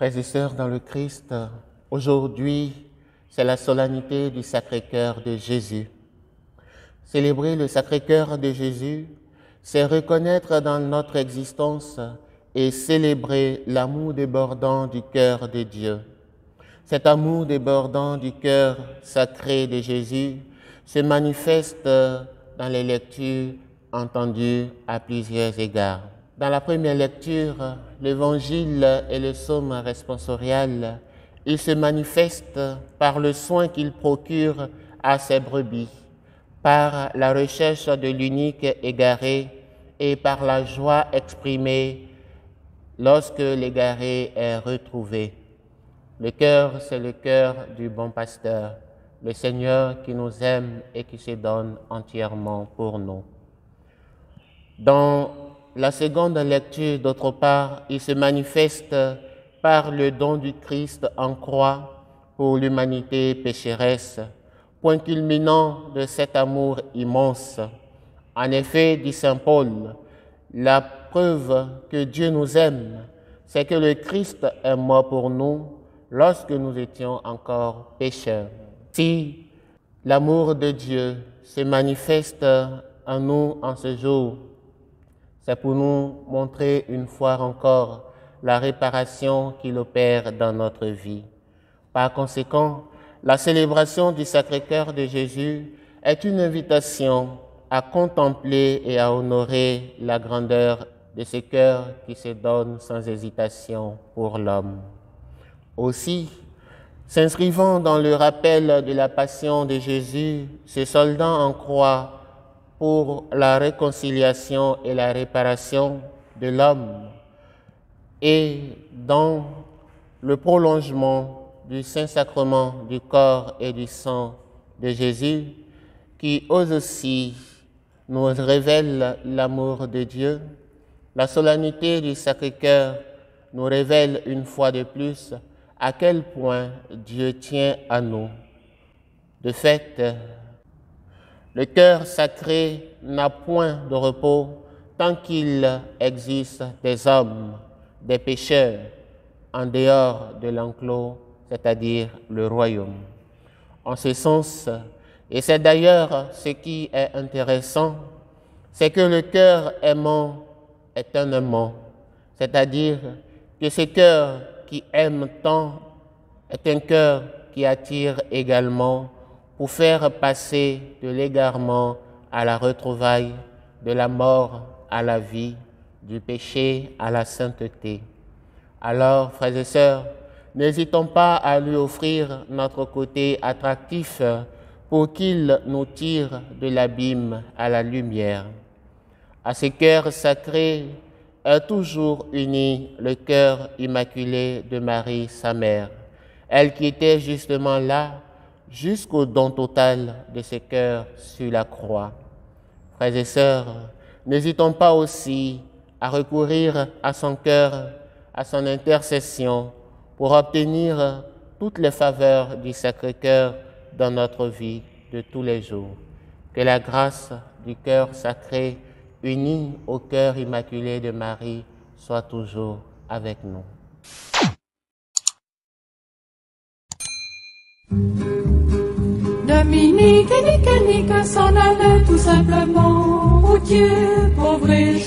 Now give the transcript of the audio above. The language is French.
Frères et sœurs dans le Christ, aujourd'hui, c'est la solennité du Sacré-Cœur de Jésus. Célébrer le Sacré-Cœur de Jésus, c'est reconnaître dans notre existence et célébrer l'amour débordant du cœur de Dieu. Cet amour débordant du cœur sacré de Jésus se manifeste dans les lectures entendues à plusieurs égards. Dans la première lecture, l'Évangile et le psaume responsorial, il se manifeste par le soin qu'il procure à ses brebis, par la recherche de l'unique égaré et par la joie exprimée lorsque l'égaré est retrouvé. Le cœur, c'est le cœur du bon pasteur, le Seigneur qui nous aime et qui se donne entièrement pour nous. Dans la seconde lecture, d'autre part, il se manifeste par le don du Christ en croix pour l'humanité pécheresse, point culminant de cet amour immense. En effet, dit saint Paul, la preuve que Dieu nous aime, c'est que le Christ est mort pour nous lorsque nous étions encore pécheurs. Si l'amour de Dieu se manifeste en nous en ce jour, c'est pour nous montrer une fois encore la réparation qu'il opère dans notre vie. Par conséquent, la célébration du Sacré-Cœur de Jésus est une invitation à contempler et à honorer la grandeur de ce cœur qui se donne sans hésitation pour l'homme. Aussi, s'inscrivant dans le rappel de la passion de Jésus, se soldant en croix pour la réconciliation et la réparation de l'homme, et dans le prolongement du Saint-Sacrement du corps et du sang de Jésus, qui ose aussi nous révèle l'amour de Dieu, la solennité du Sacré-Cœur nous révèle une fois de plus à quel point Dieu tient à nous. De fait, le cœur sacré n'a point de repos tant qu'il existe des hommes, des pécheurs, en dehors de l'enclos, c'est-à-dire le royaume. En ce sens, et c'est d'ailleurs ce qui est intéressant, c'est que le cœur aimant est un aimant, c'est-à-dire que ce cœur qui aime tant est un cœur qui attire également pour faire passer de l'égarement à la retrouvaille, de la mort à la vie, du péché à la sainteté. Alors, frères et sœurs, n'hésitons pas à lui offrir notre côté attractif pour qu'il nous tire de l'abîme à la lumière. À ce cœur sacré est toujours uni le cœur immaculé de Marie, sa mère, elle qui était justement là jusqu'au don total de ce cœur sur la croix. Frères et sœurs, n'hésitons pas aussi à recourir à son cœur, à son intercession, pour obtenir toutes les faveurs du Sacré-Cœur dans notre vie de tous les jours. Que la grâce du cœur sacré, uni au cœur immaculé de Marie, soit toujours avec nous. Dominique et Nicanique s'en allait tout simplement, routier, pauvre et